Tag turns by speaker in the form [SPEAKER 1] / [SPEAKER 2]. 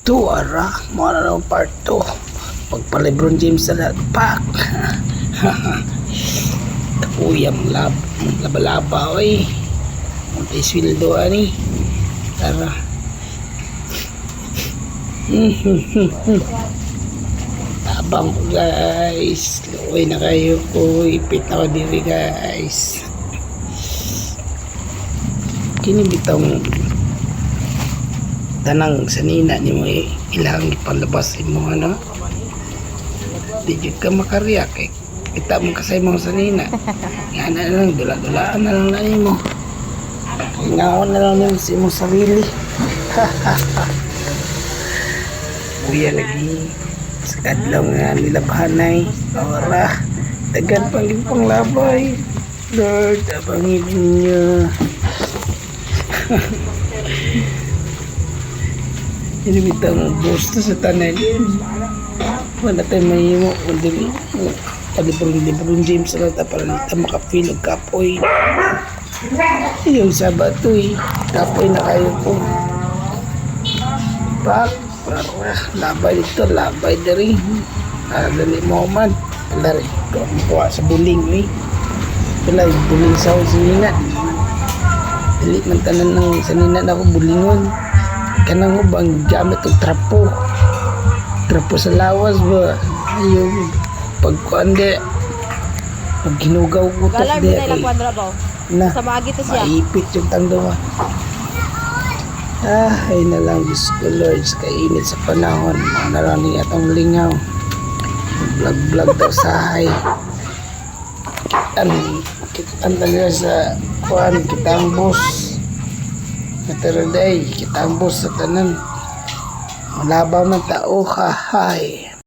[SPEAKER 1] 2 ara mo na lang part 2 pagpa LeBron James sa pak. Takuyang laba-laba oy may sweldo ani tara. Tabang ko guys, luoy na kayo ko, ipit na ko diri guys. Kini bitong tanang sanina ni mo ilang ipalabas mo ano, di jud ka makarya kay kita mo kasay mo sanina nga na lang dula-dulaan na lang na mo, ngaon na lang mo si mo sarili. Uya lagi sa kadlaw nga nilabhanay ora dagan pang labay Lord abangin niyo. Ini bitang gusto sa tanan wala tayo mahimo kundi LeBron James na para nita makapil og kapoy yung Sabato kapoy na kayo po pak para labay dito labay dari dali mo man dari kuha sa buling wala buling sa sinina dili man tanan ng sanina na ako bulingon kanang ubang gamit og trapo sa lawas ba yung pagkuande pag ginugaw ko to
[SPEAKER 2] galar
[SPEAKER 1] di
[SPEAKER 2] nila kwadra ba
[SPEAKER 1] na
[SPEAKER 2] sa maagi to siya
[SPEAKER 1] maipit yung tangdawa. Ay na lang Diyos ko Lord sa kainit sa panahon mga narani atong lingaw vlog daw sahay ang talaga sa kuhan kitang boss nataraday kitang boss sa tanan malabaw ng tao hahay.